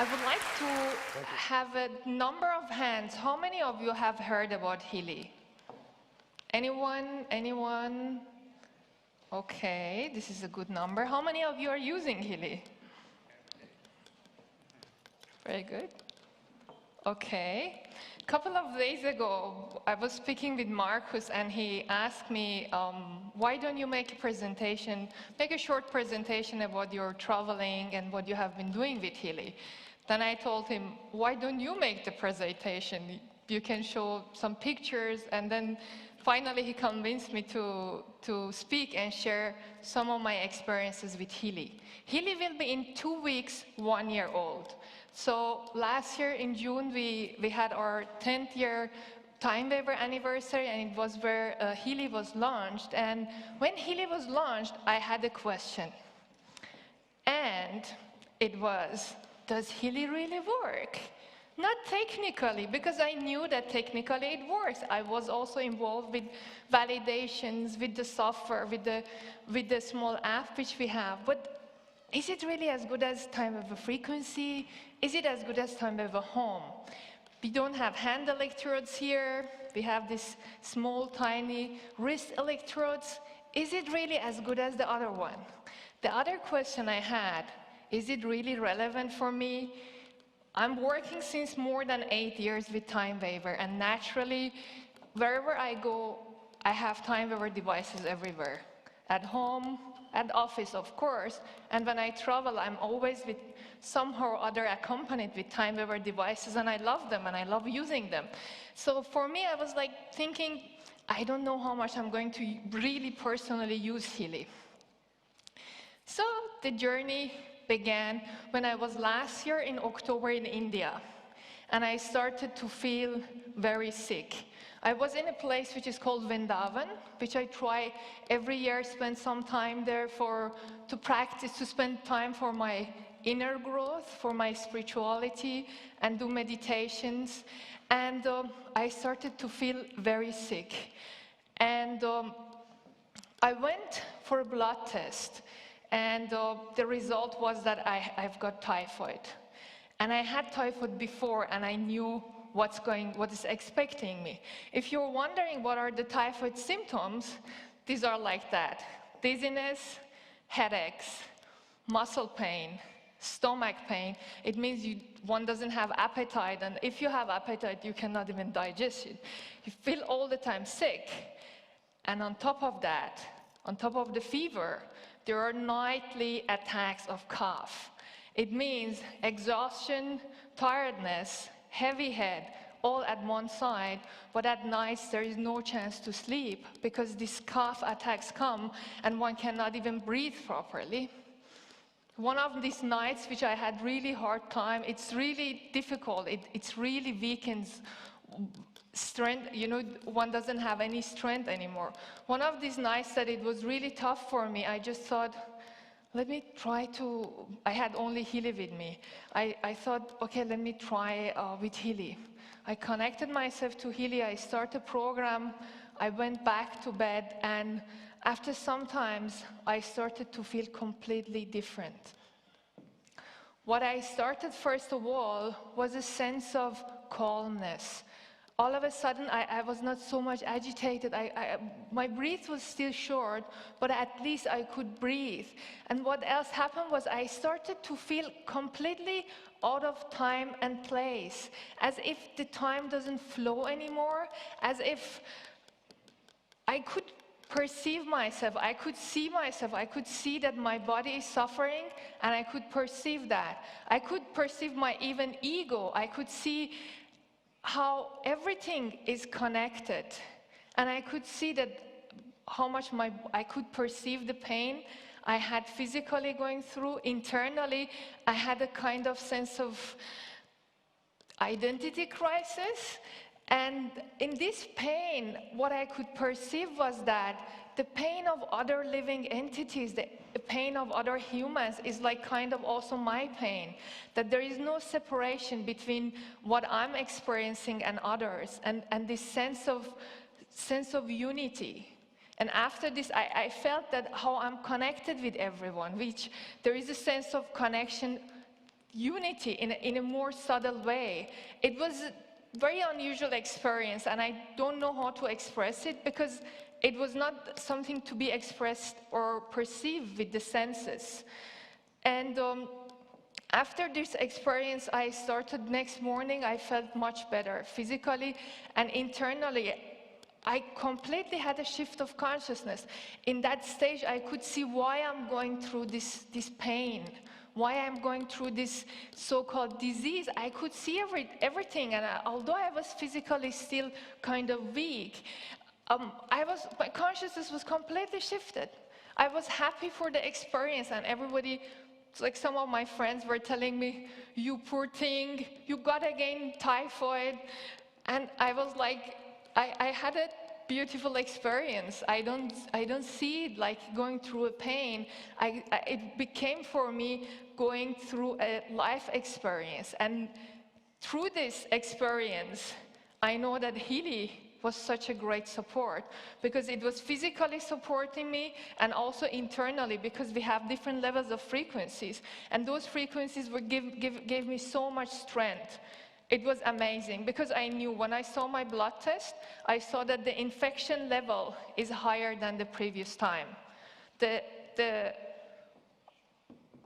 I would like to have a number of hands. How many of you have heard about Healy? Anyone? Anyone? Okay, this is a good number. How many of you are using Healy? Very good. Okay. A couple of days ago, I was speaking with Marcus, and he asked me, why don't you make a presentation, make a short presentation about your traveling and what you have been doing with Healy? Then I told him, why don't you make the presentation? You can show some pictures. And then finally he convinced me to speak and share some of my experiences with Healy. Healy will be in 2 weeks 1 year old. So last year in June, we had our 10th year Time Waiver anniversary, and it was where Healy was launched. And when Healy was launched, I had a question. And it was, does Healy really work? Not technically, because I knew that technically it works. I was also involved with validations, with the software, with the small app which we have. But is it really as good as time of a frequency? Is it as good as time of a home? We don't have hand electrodes here. We have these small, tiny wrist electrodes. Is it really as good as the other one? The other question I had, is it really relevant for me? I'm working since more than 8 years with Time Waiver, and naturally, wherever I go, I have Time Waiver devices everywhere. At home, at office, of course, and when I travel, I'm always with somehow or other accompanied with Time Waiver devices, and I love them, and I love using them. So for me, I was like thinking, I don't know how much I'm going to really personally use Healy. So the journey began when I was last year in October in India, and I started to feel very sick. I was in a place which is called Vrindavan, which I try every year, spend some time there to practice, to spend time for my inner growth, for my spirituality, and do meditations. And I started to feel very sick. And I went for a blood test, and the result was that I've got typhoid. And I had typhoid before, and I knew what is expecting me. If you're wondering what are the typhoid symptoms, these are like that: dizziness, headaches, muscle pain, stomach pain. It means one doesn't have appetite, and if you have appetite, you cannot even digest it. You feel all the time sick. And on top of that, on top of the fever, there are nightly attacks of cough. It means exhaustion, tiredness, heavy head, all at one side, but at night there is no chance to sleep because these cough attacks come and one cannot even breathe properly. One of these nights which I had really hard time, it's really difficult, it really weakens strength, one doesn't have any strength anymore. One of these nights that it was really tough for me, I just thought, let me try I had only Healy with me. I thought, okay, let me try with Healy. I connected myself to Healy, I started a program, I went back to bed, and after some times, I started to feel completely different. What I started first of all was a sense of calmness. All of a sudden, I was not so much agitated. My breath was still short, but at least I could breathe. And what else happened was I started to feel completely out of time and place, as if the time doesn't flow anymore, as if I could perceive myself, I could see myself, I could see that my body is suffering, and I could perceive that. I could perceive my even ego. I could see how everything is connected, and I could see that how much I could perceive the pain I had physically going through. Internally, I had a kind of sense of identity crisis, and in this pain, what I could perceive was that the pain of other living entities, the pain of other humans is like kind of also my pain, that there is no separation between what I'm experiencing and others, and this sense of unity. And after this, I felt that how I'm connected with everyone, which there is a sense of connection unity in a more subtle way. It was a very unusual experience, and I don't know how to express it because it was not something to be expressed or perceived with the senses. And after this experience, I started next morning, I felt much better physically and internally. I completely had a shift of consciousness. In that stage, I could see why I'm going through this pain, why I'm going through this so-called disease. I could see everything, and although I was physically still kind of weak, my consciousness was completely shifted. I was happy for the experience, and everybody, like some of my friends were telling me, "You poor thing, you got again typhoid," and I was like, I had a beautiful experience. I don't see it like going through a pain. It became for me going through a life experience. And through this experience, I know that Healy was such a great support because it was physically supporting me and also internally because we have different levels of frequencies. And those frequencies gave me so much strength. It was amazing because I knew when I saw my blood test, I saw that the infection level is higher than the previous time.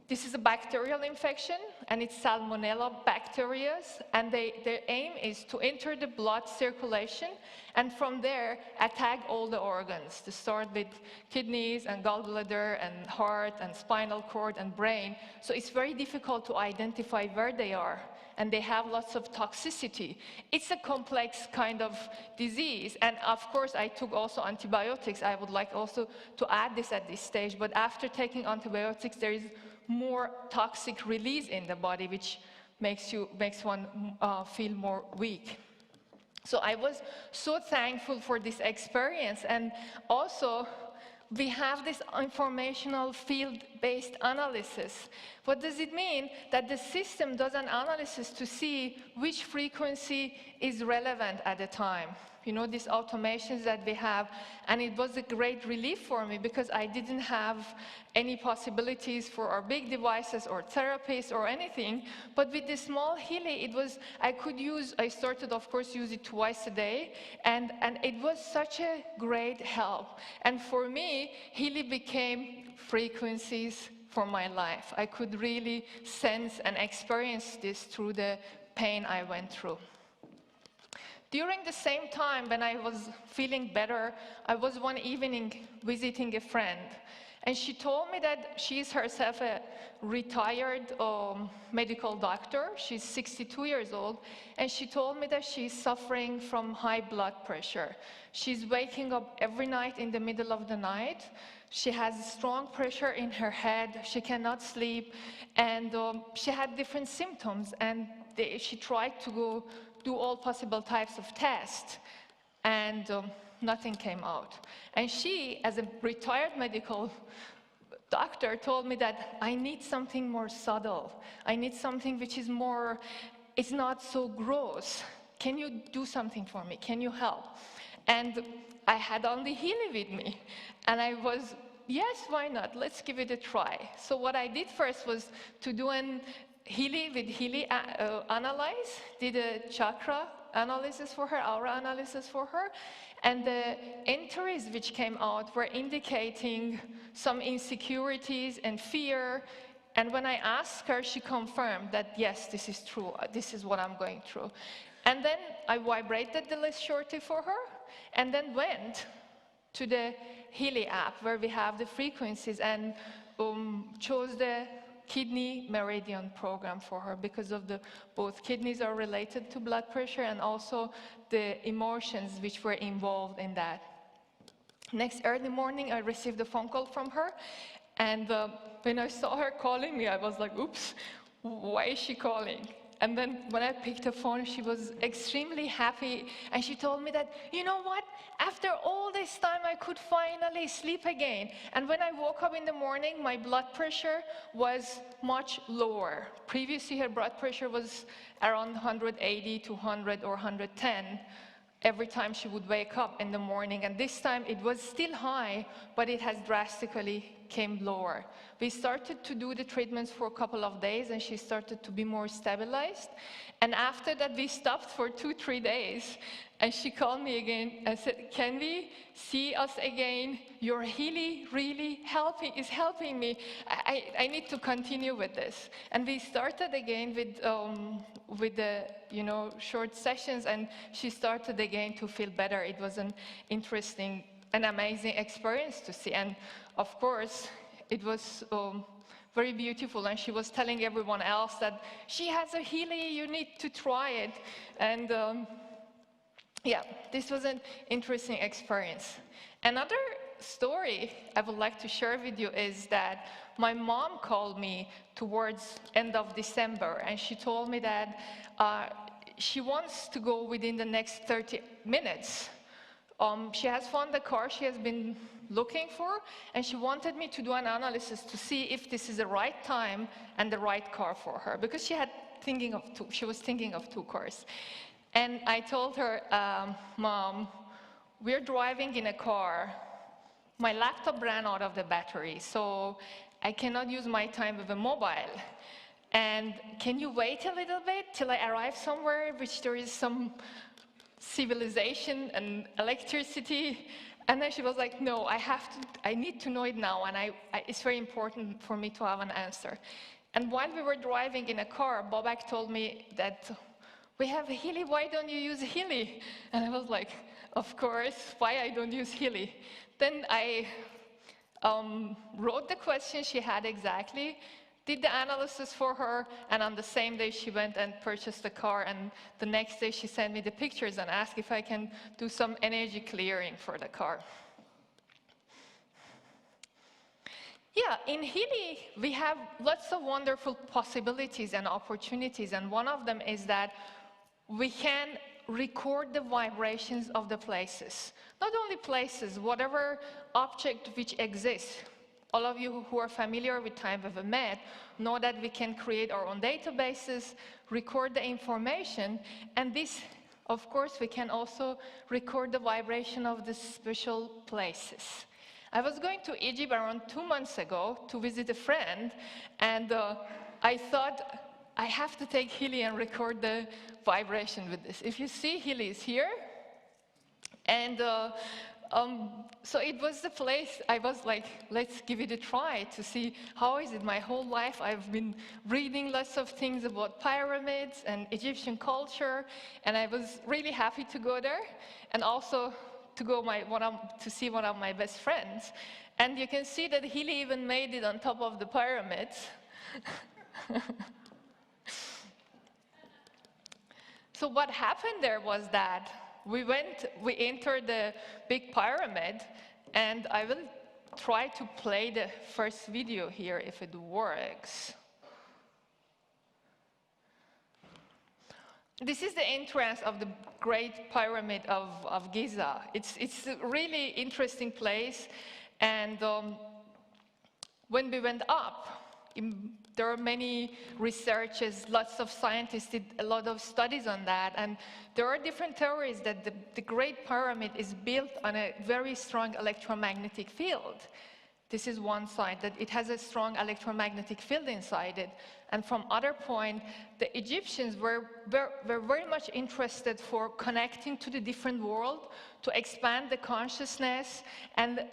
This is a bacterial infection, and it's Salmonella bacteria, and their aim is to enter the blood circulation, and from there, attack all the organs, to start with kidneys and gallbladder and heart and spinal cord and brain. So it's very difficult to identify where they are, and they have lots of toxicity. It's a complex kind of disease, and of course, I took also antibiotics. I would like also to add this at this stage, but after taking antibiotics, there is more toxic release in the body, which makes one feel more weak. So I was so thankful for this experience, and also we have this informational field-based analysis. What does it mean? That the system does an analysis to see which frequency is relevant at the time. You know, these automations that we have, and it was a great relief for me because I didn't have any possibilities for our big devices or therapies or anything, but with the small Healy, I started, of course, use it twice a day, and it was such a great help. And for me, Healy became frequencies for my life. I could really sense and experience this through the pain I went through. During the same time when I was feeling better, I was one evening visiting a friend, and she told me that she is herself a retired medical doctor. She's 62 years old, and she told me that she's suffering from high blood pressure. She's waking up every night in the middle of the night. She has strong pressure in her head. She cannot sleep, and she had different symptoms, and she tried to go do all possible types of tests, and nothing came out. And she, as a retired medical doctor, told me that I need something more subtle. I need something which is more, it's not so gross. Can you do something for me? Can you help? And I had only Healy with me, and I was, yes, why not? Let's give it a try. So what I did first was to do an Healy analyze, did a chakra analysis for her, aura analysis for her, and the entries which came out were indicating some insecurities and fear. And when I asked her, she confirmed that, yes, this is true, this is what I'm going through. And then I vibrated the list shortly for her, and then went to the Healy app where we have the frequencies, and chose the kidney meridian program for her because of both kidneys are related to blood pressure and also the emotions which were involved in that. Next early morning, I received a phone call from her, and when I saw her calling me, I was like, oops, why is she calling? And then when I picked the phone, she was extremely happy, and she told me that, you know what, after all this time, I could finally sleep again. And when I woke up in the morning, my blood pressure was much lower. Previously, her blood pressure was around 180 to 100 or 110. every time she would wake up in the morning. And this time it was still high, but it has drastically came lower. We started to do the treatments for a couple of days, and she started to be more stabilized. And after that, we stopped for 2-3 days, and she called me again and said, "Can we see us again? Your Healy really is helping me. I need to continue with this." And we started again with the short sessions, and she started again to feel better. It was an interesting and amazing experience to see. And of course, it was very beautiful, and she was telling everyone else that she has a Healy, you need to try it. And yeah, this was an interesting experience. Another story I would like to share with you is that my mom called me towards end of December, and she told me that she wants to go within the next 30 minutes. She has found the car she has been looking for, and she wanted me to do an analysis to see if this is the right time and the right car for her, because she was thinking of 2 cars. And I told her, "Mom, we're driving in a car. My laptop ran out of the battery, so I cannot use my time with a mobile. And can you wait a little bit till I arrive somewhere which there is some civilization and electricity?" And then she was like, "No, I need to know it now, and it's very important for me to have an answer." And while we were driving in a car, Bobak told me that, "We have Healy, why don't you use Healy?" And I was like, "Of course, why I don't use Healy?" Then I wrote the question she had exactly, did the analysis for her, and on the same day she went and purchased the car, and the next day she sent me the pictures and asked if I can do some energy clearing for the car. Yeah, in Healy we have lots of wonderful possibilities and opportunities, and one of them is that we can record the vibrations of the places. Not only places, whatever object which exists. All of you who are familiar with Time with a Med know that we can create our own databases, record the information, and this, of course, we can also record the vibration of the special places. I was going to Egypt around 2 months ago to visit a friend, and I thought, I have to take Healy and record the vibration with this. If you see, Healy is here, and so it was the place I was like, let's give it a try to see how is it. My whole life I've been reading lots of things about pyramids and Egyptian culture, and I was really happy to go there, and also to go to see one of my best friends. And you can see that Healy even made it on top of the pyramids. So what happened there was that we entered the big pyramid, and I will try to play the first video here if it works. This is the entrance of the Great Pyramid of Giza. It's a really interesting place, and when we went up, there are many researchers, lots of scientists did a lot of studies on that, and there are different theories that the Great Pyramid is built on a very strong electromagnetic field. This is one side, that it has a strong electromagnetic field inside it. And from other point, the Egyptians were very much interested for connecting to the different world, to expand the consciousness, and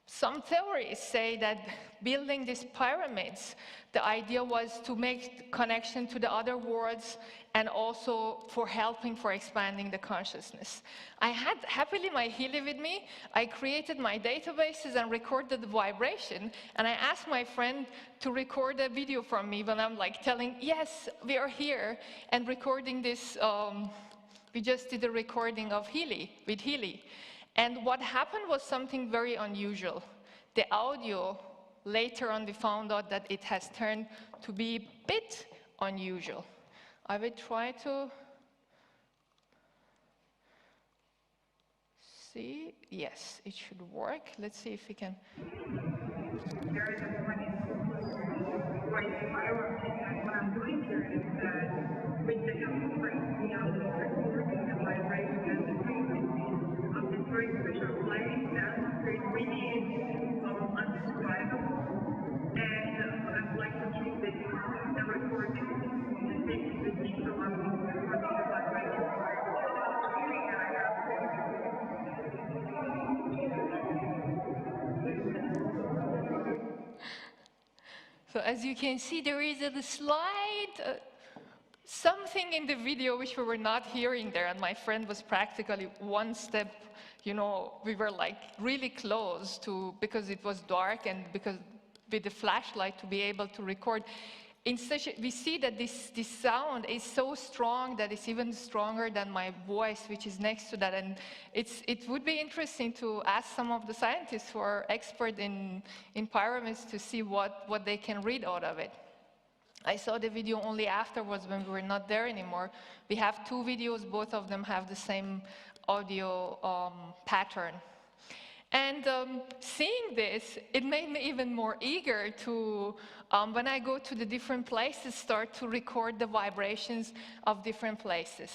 some theories say that building these pyramids, the idea was to make connection to the other worlds and also for helping for expanding the consciousness. I had happily my Healy with me. I created my databases and recorded the vibration, and I asked my friend to record a video from me when I'm like telling, yes, we are here, and recording this, we just did a recording of Healy, with Healy. And what happened was something very unusual. The audio, later on we found out that it has turned to be a bit unusual. I will try to see. Yes, it should work. Let's see if we can. there is a point quite fireworking, and what I'm doing here is that with the help of friends, we are recording the vibration and the frequency of this very special place that is really undescribable. And I would like to keep the recording to take with me, so I'm recording the vibration. So as you can see, there is a slide, something in the video which we were not hearing there, and my friend was practically one step, we were like really close to, because it was dark and because with the flashlight to be able to record. We see that this sound is so strong that it's even stronger than my voice, which is next to that. And it would be interesting to ask some of the scientists who are expert in pyramids to see what they can read out of it. I saw the video only afterwards when we were not there anymore. We have two videos, both of them have the same audio pattern. And seeing this, it made me even more eager to, when I go to the different places, start to record the vibrations of different places.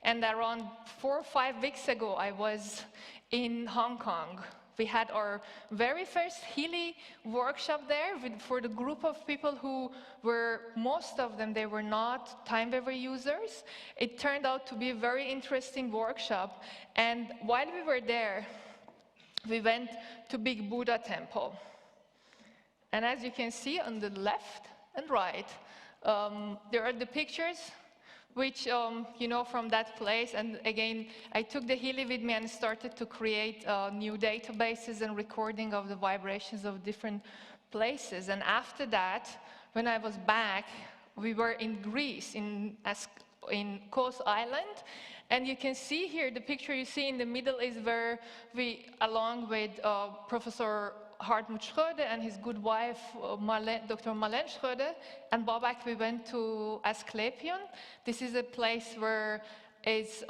And around 4 or 5 weeks ago, I was in Hong Kong. We had our very first Healy workshop there for the group of people who were, most of them, they were not time waver users. It turned out to be a very interesting workshop. And while we were there, we went to Big Buddha Temple. And as you can see on the left and right, there are the pictures which, from that place. And again, I took the Healy with me and started to create new databases and recording of the vibrations of different places. And after that, when I was back, we were in Greece, in Kos Island. And you can see here, the picture you see in the middle is where we, along with Professor Hartmut Schröder and his good wife, Dr. Marlene Schröder, and Babak, we went to Asklepion. This is a place where is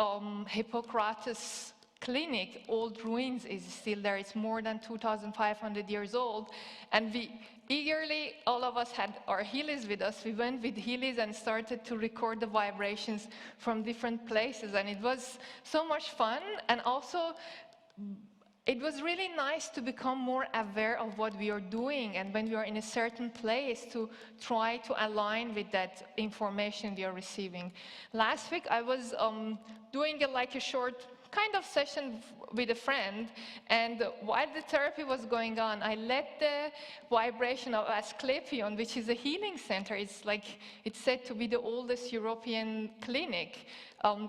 Hippocrates clinic, old ruins is still there. It's more than 2,500 years old. And we eagerly, all of us had our Healys with us. We went with Healys and started to record the vibrations from different places. And it was so much fun. And also, it was really nice to become more aware of what we are doing. And when we are in a certain place, to try to align with that information we are receiving. Last week, I was doing a short kind of session with a friend, and while the therapy was going on, I let the vibration of Asklepion, which is a healing center, it's said to be the oldest European clinic,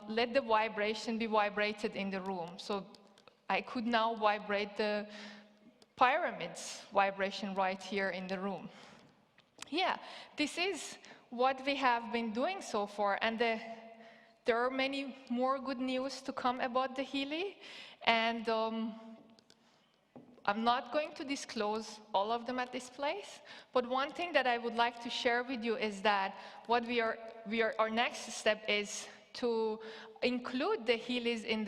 let the vibration be vibrated in the room. So I could now vibrate the pyramids vibration right here in the room. Yeah, this is what we have been doing so far, and there are many more good news to come about the Healy, and I'm not going to disclose all of them at this place, but one thing that I would like to share with you is that what our next step is to include the Healys in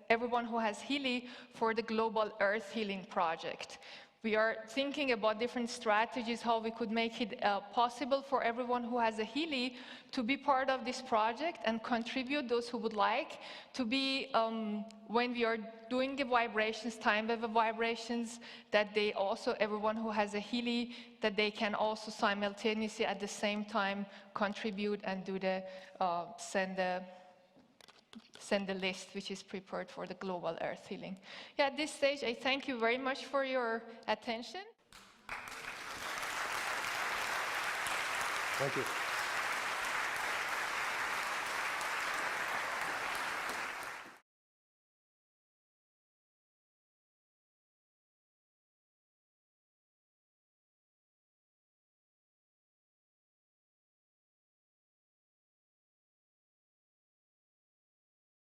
everyone who has Healy for the Global Earth Healing Project. We are thinking about different strategies, how we could make it possible for everyone who has a Healy to be part of this project and contribute, those who would like, to be, when we are doing the vibrations, time wave vibrations, that they also, everyone who has a Healy, that they can also simultaneously at the same time contribute and do send the list which is prepared for the Global Earth Healing. Yeah, at this stage, I thank you very much for your attention. Thank you.